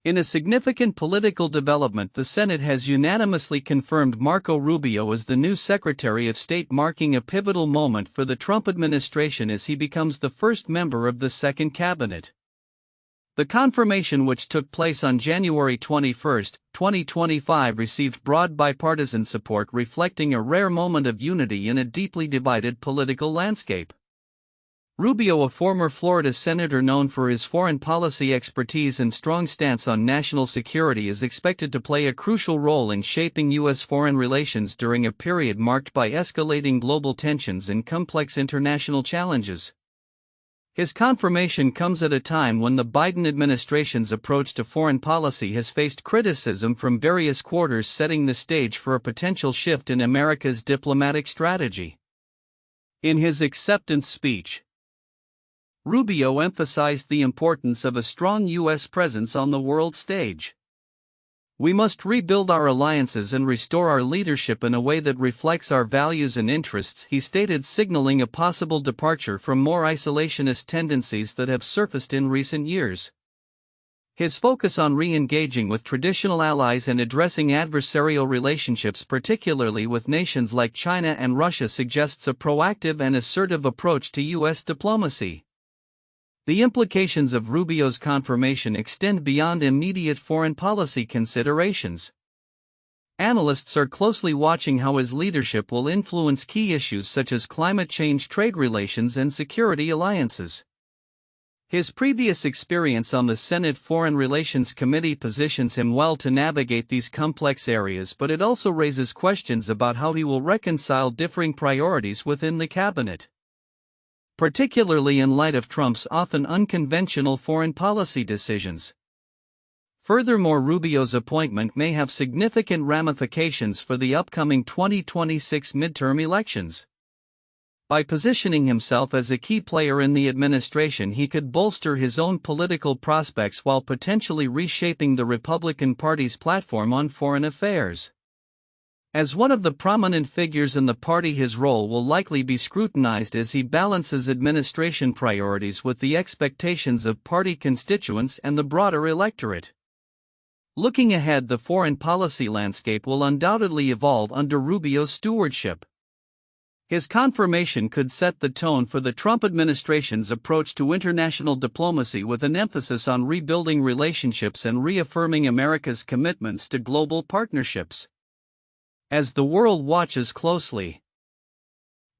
In a significant political development, the Senate has unanimously confirmed Marco Rubio as the new Secretary of State, marking a pivotal moment for the Trump administration as he becomes the first member of the second cabinet. The confirmation, which took place on January 21, 2025, received broad bipartisan support, reflecting a rare moment of unity in a deeply divided political landscape. Rubio, a former Florida senator known for his foreign policy expertise and strong stance on national security, is expected to play a crucial role in shaping U.S. foreign relations during a period marked by escalating global tensions and complex international challenges. His confirmation comes at a time when the Biden administration's approach to foreign policy has faced criticism from various quarters, setting the stage for a potential shift in America's diplomatic strategy. In his acceptance speech, Rubio emphasized the importance of a strong U.S. presence on the world stage. "We must rebuild our alliances and restore our leadership in a way that reflects our values and interests," he stated, signaling a possible departure from more isolationist tendencies that have surfaced in recent years. His focus on re-engaging with traditional allies and addressing adversarial relationships, particularly with nations like China and Russia, suggests a proactive and assertive approach to U.S. diplomacy. The implications of Rubio's confirmation extend beyond immediate foreign policy considerations. Analysts are closely watching how his leadership will influence key issues such as climate change, trade relations, and security alliances. His previous experience on the Senate Foreign Relations Committee positions him well to navigate these complex areas, but it also raises questions about how he will reconcile differing priorities within the cabinet, particularly in light of Trump's often unconventional foreign policy decisions. Furthermore, Rubio's appointment may have significant ramifications for the upcoming 2026 midterm elections. By positioning himself as a key player in the administration, he could bolster his own political prospects while potentially reshaping the Republican Party's platform on foreign affairs. As one of the prominent figures in the party, his role will likely be scrutinized as he balances administration priorities with the expectations of party constituents and the broader electorate. Looking ahead, the foreign policy landscape will undoubtedly evolve under Rubio's stewardship. His confirmation could set the tone for the Trump administration's approach to international diplomacy, with an emphasis on rebuilding relationships and reaffirming America's commitments to global partnerships. As the world watches closely,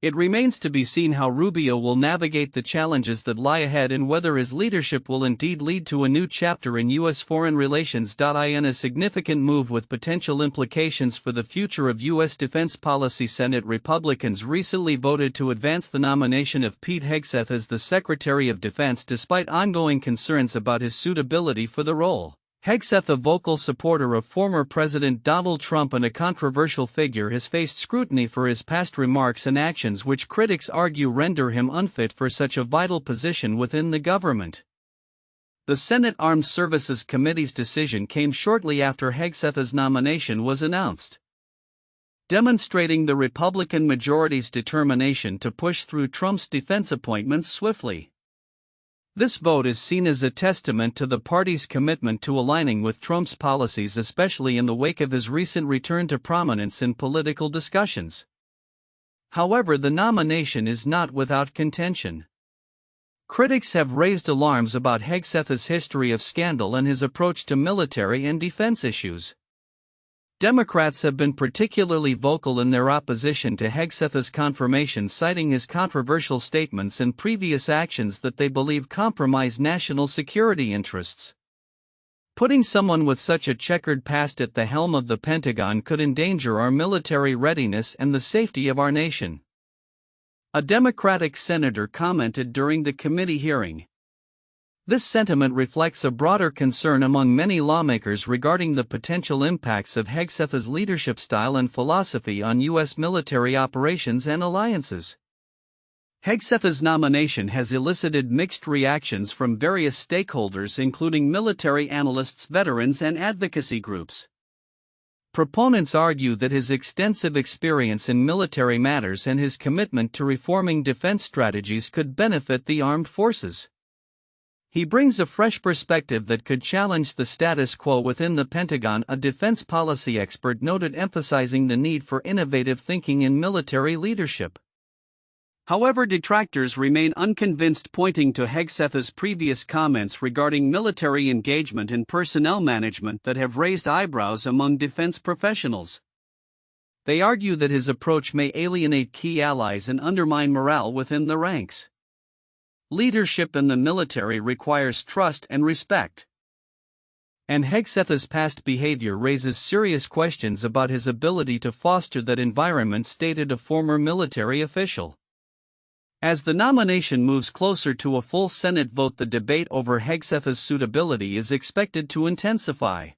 it remains to be seen how Rubio will navigate the challenges that lie ahead and whether his leadership will indeed lead to a new chapter in U.S. foreign relations. In a significant move with potential implications for the future of U.S. defense policy, Senate Republicans recently voted to advance the nomination of Pete Hegseth as the Secretary of Defense, despite ongoing concerns about his suitability for the role. Hegseth, a vocal supporter of former President Donald Trump and a controversial figure, has faced scrutiny for his past remarks and actions, which critics argue render him unfit for such a vital position within the government. The Senate Armed Services Committee's decision came shortly after Hegseth's nomination was announced, demonstrating the Republican majority's determination to push through Trump's defense appointments swiftly. This vote is seen as a testament to the party's commitment to aligning with Trump's policies, especially in the wake of his recent return to prominence in political discussions. However, the nomination is not without contention. Critics have raised alarms about Hegseth's history of scandal and his approach to military and defense issues. Democrats have been particularly vocal in their opposition to Hegseth's confirmation, citing his controversial statements and previous actions that they believe compromise national security interests. Putting someone with such a checkered past at the helm of the Pentagon could endanger our military readiness and the safety of our nation, a Democratic senator commented during the committee hearing. This sentiment reflects a broader concern among many lawmakers regarding the potential impacts of Hegseth's leadership style and philosophy on U.S. military operations and alliances. Hegseth's nomination has elicited mixed reactions from various stakeholders, including military analysts, veterans, and advocacy groups. Proponents argue that his extensive experience in military matters and his commitment to reforming defense strategies could benefit the armed forces. He brings a fresh perspective that could challenge the status quo within the Pentagon, a defense policy expert noted, emphasizing the need for innovative thinking in military leadership. However, detractors remain unconvinced, pointing to Hegseth's previous comments regarding military engagement and personnel management that have raised eyebrows among defense professionals. They argue that his approach may alienate key allies and undermine morale within the ranks. Leadership in the military requires trust and respect. And Hegseth's past behavior raises serious questions about his ability to foster that environment, stated a former military official. As the nomination moves closer to a full Senate vote, the debate over Hegseth's suitability is expected to intensify.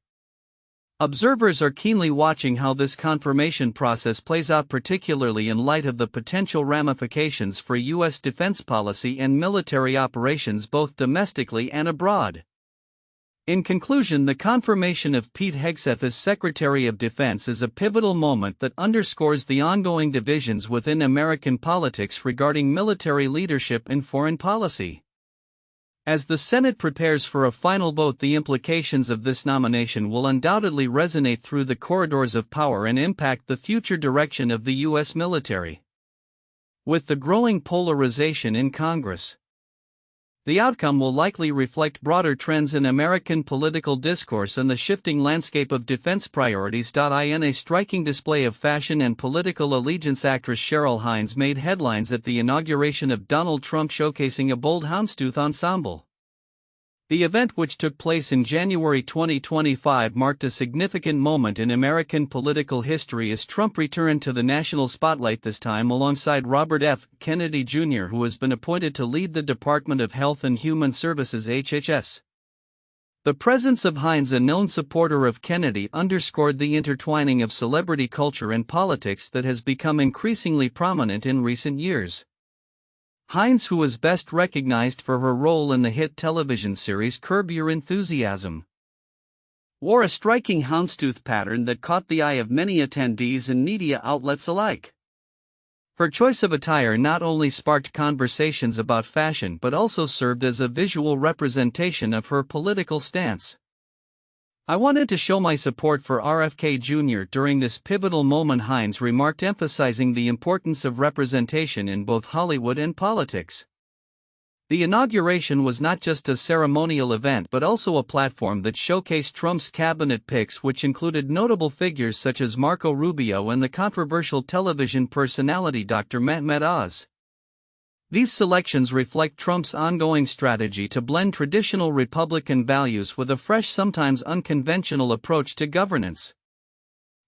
Observers are keenly watching how this confirmation process plays out, particularly in light of the potential ramifications for U.S. defense policy and military operations both domestically and abroad. In conclusion, the confirmation of Pete Hegseth as Secretary of Defense is a pivotal moment that underscores the ongoing divisions within American politics regarding military leadership and foreign policy. As the Senate prepares for a final vote, the implications of this nomination will undoubtedly resonate through the corridors of power and impact the future direction of the U.S. military. With the growing polarization in Congress, the outcome will likely reflect broader trends in American political discourse and the shifting landscape of defense priorities. In a striking display of fashion and political allegiance, actress Cheryl Hines made headlines at the inauguration of Donald Trump, showcasing a bold houndstooth ensemble. The event, which took place in January 2025, marked a significant moment in American political history as Trump returned to the national spotlight, this time alongside Robert F. Kennedy Jr., who has been appointed to lead the Department of Health and Human Services (HHS). The presence of Hines, a known supporter of Kennedy, underscored the intertwining of celebrity culture and politics that has become increasingly prominent in recent years. Hines, who was best recognized for her role in the hit television series Curb Your Enthusiasm, wore a striking houndstooth pattern that caught the eye of many attendees and media outlets alike. Her choice of attire not only sparked conversations about fashion but also served as a visual representation of her political stance. "I wanted to show my support for RFK Jr. during this pivotal moment," Hines remarked, emphasizing the importance of representation in both Hollywood and politics. The inauguration was not just a ceremonial event but also a platform that showcased Trump's cabinet picks, which included notable figures such as Marco Rubio and the controversial television personality Dr. Mehmet Oz. These selections reflect Trump's ongoing strategy to blend traditional Republican values with a fresh, sometimes unconventional approach to governance.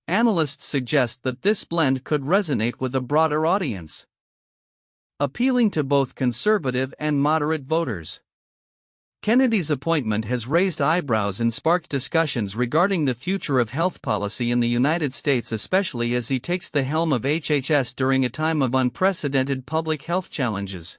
Analysts suggest that this blend could resonate with a broader audience, appealing to both conservative and moderate voters. Kennedy's appointment has raised eyebrows and sparked discussions regarding the future of health policy in the United States, especially as he takes the helm of HHS during a time of unprecedented public health challenges.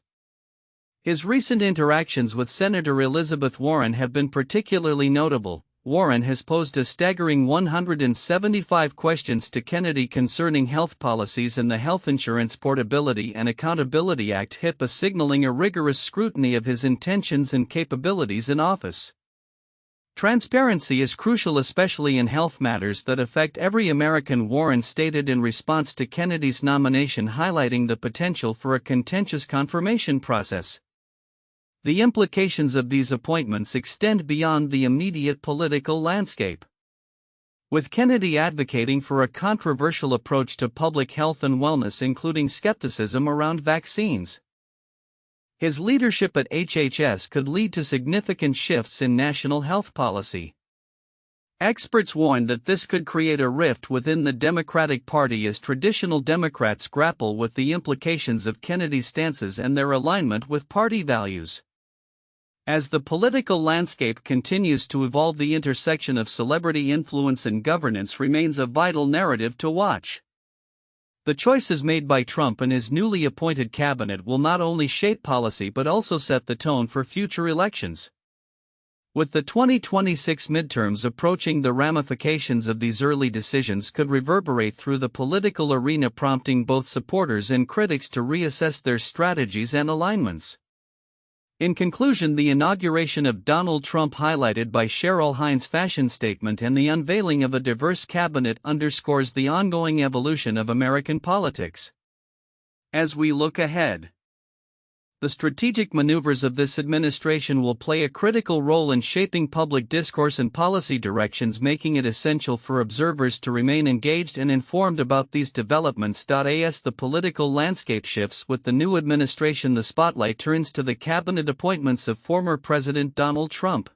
His recent interactions with Senator Elizabeth Warren have been particularly notable. Warren has posed a staggering 175 questions to Kennedy concerning health policies and the Health Insurance Portability and Accountability Act (HIPAA), signaling a rigorous scrutiny of his intentions and capabilities in office. Transparency is crucial, especially in health matters that affect every American, Warren stated in response to Kennedy's nomination, highlighting the potential for a contentious confirmation process. The implications of these appointments extend beyond the immediate political landscape. With Kennedy advocating for a controversial approach to public health and wellness, including skepticism around vaccines, his leadership at HHS could lead to significant shifts in national health policy. Experts warn that this could create a rift within the Democratic Party as traditional Democrats grapple with the implications of Kennedy's stances and their alignment with party values. As the political landscape continues to evolve, the intersection of celebrity influence and governance remains a vital narrative to watch. The choices made by Trump and his newly appointed cabinet will not only shape policy but also set the tone for future elections. With the 2026 midterms approaching, the ramifications of these early decisions could reverberate through the political arena, prompting both supporters and critics to reassess their strategies and alignments. In conclusion, the inauguration of Donald Trump, highlighted by Cheryl Hines' fashion statement and the unveiling of a diverse cabinet, underscores the ongoing evolution of American politics. As we look ahead, the strategic maneuvers of this administration will play a critical role in shaping public discourse and policy directions, making it essential for observers to remain engaged and informed about these developments. As the political landscape shifts with the new administration, the spotlight turns to the cabinet appointments of former President Donald Trump.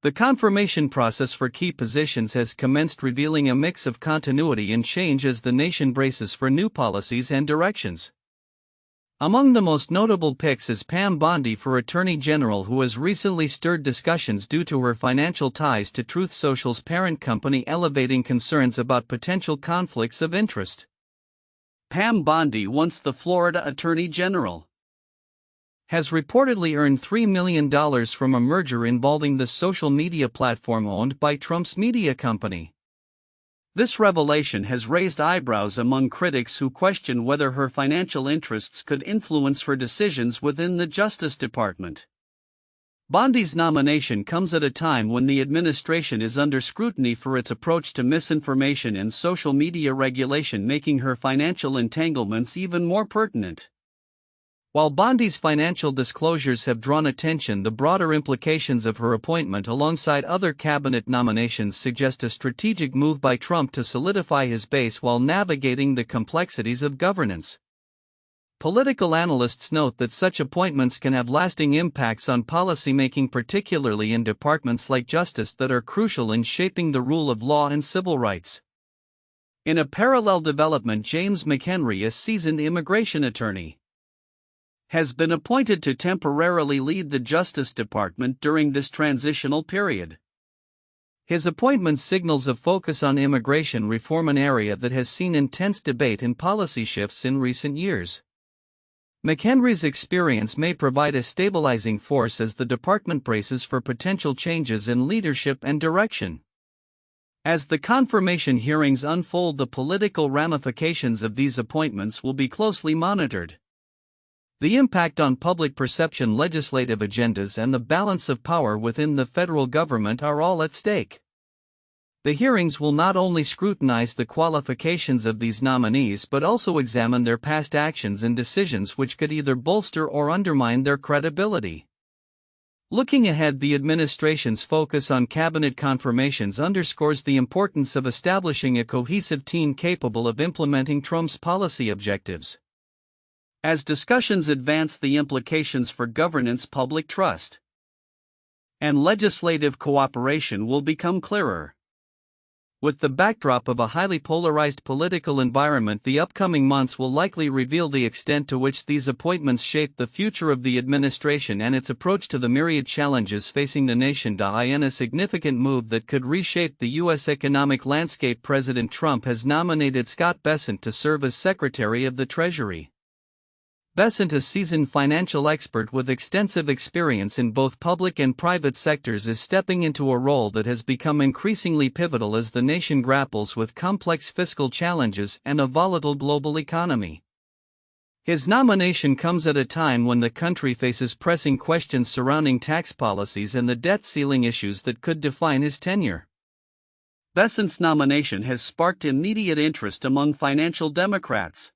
The confirmation process for key positions has commenced, revealing a mix of continuity and change as the nation braces for new policies and directions. Among the most notable picks is Pam Bondi for Attorney General, who has recently stirred discussions due to her financial ties to Truth Social's parent company, elevating concerns about potential conflicts of interest. Pam Bondi, once the Florida Attorney General, has reportedly earned $3 million from a merger involving the social media platform owned by Trump's media company. This revelation has raised eyebrows among critics who question whether her financial interests could influence her decisions within the Justice Department. Bondi's nomination comes at a time when the administration is under scrutiny for its approach to misinformation and social media regulation, making her financial entanglements even more pertinent. While Bondi's financial disclosures have drawn attention, the broader implications of her appointment alongside other cabinet nominations suggest a strategic move by Trump to solidify his base while navigating the complexities of governance. Political analysts note that such appointments can have lasting impacts on policymaking, particularly in departments like justice that are crucial in shaping the rule of law and civil rights. In a parallel development, James McHenry, a seasoned immigration attorney, has been appointed to temporarily lead the Justice Department during this transitional period. His appointment signals a focus on immigration reform, an area that has seen intense debate and policy shifts in recent years. McHenry's experience may provide a stabilizing force as the department braces for potential changes in leadership and direction. As the confirmation hearings unfold, the political ramifications of these appointments will be closely monitored. The impact on public perception, legislative agendas, and the balance of power within the federal government are all at stake. The hearings will not only scrutinize the qualifications of these nominees but also examine their past actions and decisions, which could either bolster or undermine their credibility. Looking ahead, the administration's focus on cabinet confirmations underscores the importance of establishing a cohesive team capable of implementing Trump's policy objectives. As discussions advance, the implications for governance, public trust, and legislative cooperation will become clearer. With the backdrop of a highly polarized political environment, the upcoming months will likely reveal the extent to which these appointments shape the future of the administration and its approach to the myriad challenges facing the nation. In a significant move that could reshape the U.S. economic landscape, President Trump has nominated Scott Bessent to serve as Secretary of the Treasury. Bessent, a seasoned financial expert with extensive experience in both public and private sectors, is stepping into a role that has become increasingly pivotal as the nation grapples with complex fiscal challenges and a volatile global economy. His nomination comes at a time when the country faces pressing questions surrounding tax policies and the debt ceiling issues that could define his tenure. Bessent's nomination has sparked immediate interest among financial Democrats,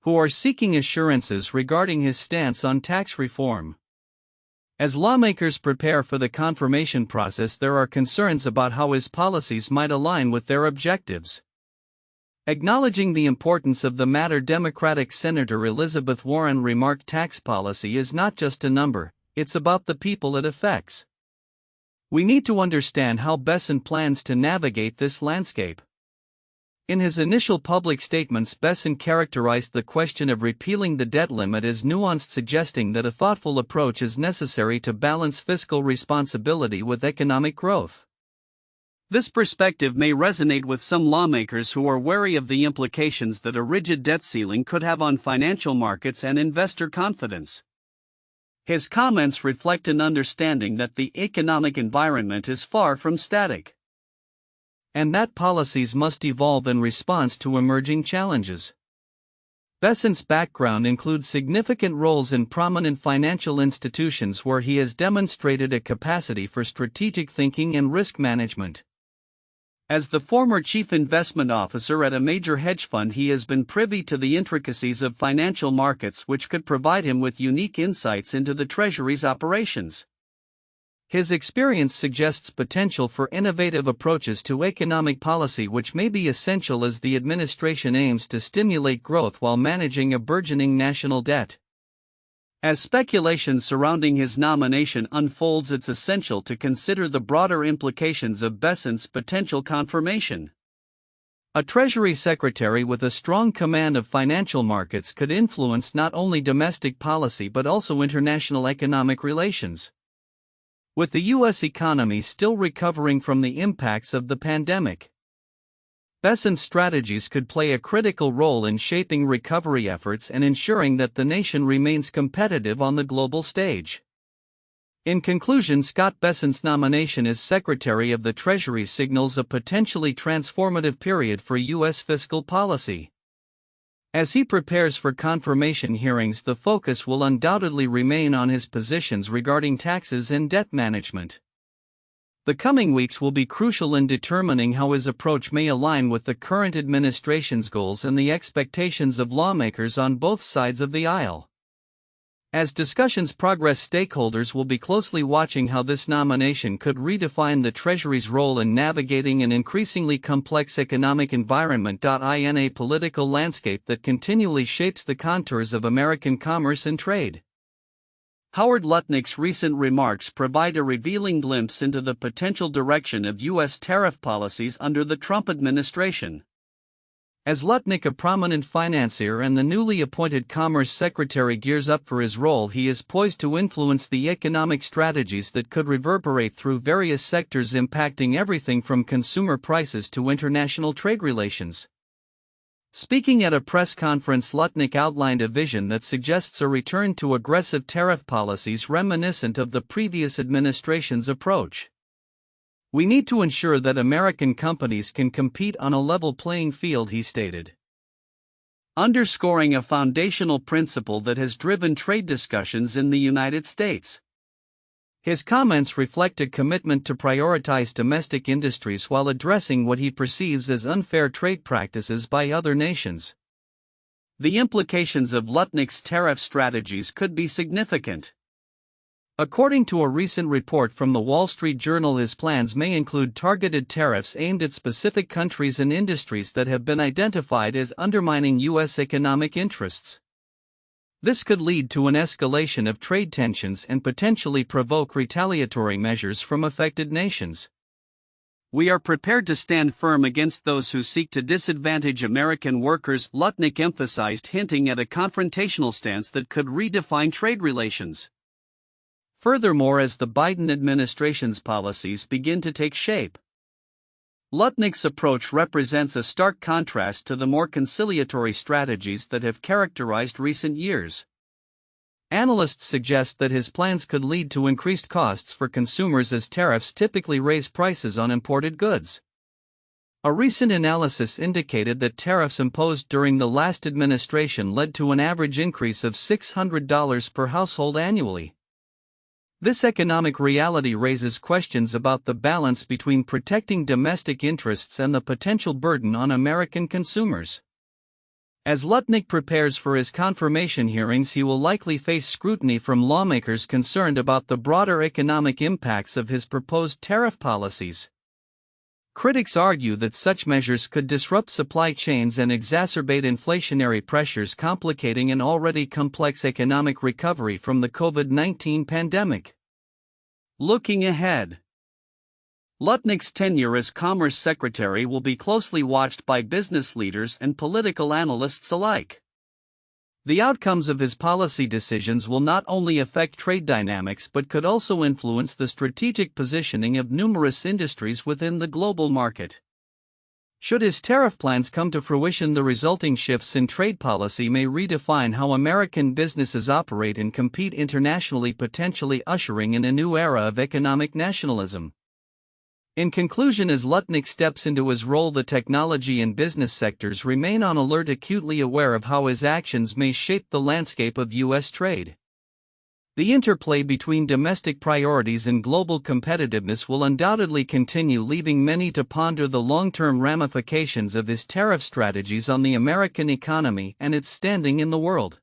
who are seeking assurances regarding his stance on tax reform. As lawmakers prepare for the confirmation process, there are concerns about how his policies might align with their objectives. Acknowledging the importance of the matter, Democratic Senator Elizabeth Warren remarked, "Tax policy is not just a number, it's about the people it affects. We need to understand how Bessent plans to navigate this landscape." In his initial public statements, Bessent characterized the question of repealing the debt limit as nuanced, suggesting that a thoughtful approach is necessary to balance fiscal responsibility with economic growth. This perspective may resonate with some lawmakers who are wary of the implications that a rigid debt ceiling could have on financial markets and investor confidence. His comments reflect an understanding that the economic environment is far from static, and that policies must evolve in response to emerging challenges. Bessent's background includes significant roles in prominent financial institutions where he has demonstrated a capacity for strategic thinking and risk management. As the former chief investment officer at a major hedge fund, he has been privy to the intricacies of financial markets, which could provide him with unique insights into the Treasury's operations. His experience suggests potential for innovative approaches to economic policy, which may be essential as the administration aims to stimulate growth while managing a burgeoning national debt. As speculation surrounding his nomination unfolds, it's essential to consider the broader implications of Bessent's potential confirmation. A Treasury Secretary with a strong command of financial markets could influence not only domestic policy but also international economic relations. With the U.S. economy still recovering from the impacts of the pandemic, Bessent's strategies could play a critical role in shaping recovery efforts and ensuring that the nation remains competitive on the global stage. In conclusion, Scott Bessent's nomination as Secretary of the Treasury signals a potentially transformative period for U.S. fiscal policy. As he prepares for confirmation hearings, the focus will undoubtedly remain on his positions regarding taxes and debt management. The coming weeks will be crucial in determining how his approach may align with the current administration's goals and the expectations of lawmakers on both sides of the aisle. As discussions progress, stakeholders will be closely watching how this nomination could redefine the Treasury's role in navigating an increasingly complex economic environment in a political landscape that continually shapes the contours of American commerce and trade. Howard Lutnick's recent remarks provide a revealing glimpse into the potential direction of U.S. tariff policies under the Trump administration. As Lutnick, a prominent financier and the newly appointed Commerce Secretary, gears up for his role, he is poised to influence the economic strategies that could reverberate through various sectors, impacting everything from consumer prices to international trade relations. Speaking at a press conference, Lutnick outlined a vision that suggests a return to aggressive tariff policies reminiscent of the previous administration's approach. "We need to ensure that American companies can compete on a level playing field," he stated, underscoring a foundational principle that has driven trade discussions in the United States. His comments reflect a commitment to prioritize domestic industries while addressing what he perceives as unfair trade practices by other nations. The implications of Lutnick's tariff strategies could be significant. According to a recent report from the Wall Street Journal, his plans may include targeted tariffs aimed at specific countries and industries that have been identified as undermining U.S. economic interests. This could lead to an escalation of trade tensions and potentially provoke retaliatory measures from affected nations. "We are prepared to stand firm against those who seek to disadvantage American workers," Lutnick emphasized, hinting at a confrontational stance that could redefine trade relations. Furthermore, as the Biden administration's policies begin to take shape, Lutnick's approach represents a stark contrast to the more conciliatory strategies that have characterized recent years. Analysts suggest that his plans could lead to increased costs for consumers, as tariffs typically raise prices on imported goods. A recent analysis indicated that tariffs imposed during the last administration led to an average increase of $600 per household annually. This economic reality raises questions about the balance between protecting domestic interests and the potential burden on American consumers. As Lutnick prepares for his confirmation hearings, he will likely face scrutiny from lawmakers concerned about the broader economic impacts of his proposed tariff policies. Critics argue that such measures could disrupt supply chains and exacerbate inflationary pressures, complicating an already complex economic recovery from the COVID-19 pandemic. Looking ahead, Lutnick's tenure as Commerce Secretary will be closely watched by business leaders and political analysts alike. The outcomes of his policy decisions will not only affect trade dynamics but could also influence the strategic positioning of numerous industries within the global market. Should his tariff plans come to fruition, the resulting shifts in trade policy may redefine how American businesses operate and compete internationally, potentially ushering in a new era of economic nationalism. In conclusion, as Lutnick steps into his role, the technology and business sectors remain on alert, acutely aware of how his actions may shape the landscape of U.S. trade. The interplay between domestic priorities and global competitiveness will undoubtedly continue, leaving many to ponder the long-term ramifications of his tariff strategies on the American economy and its standing in the world.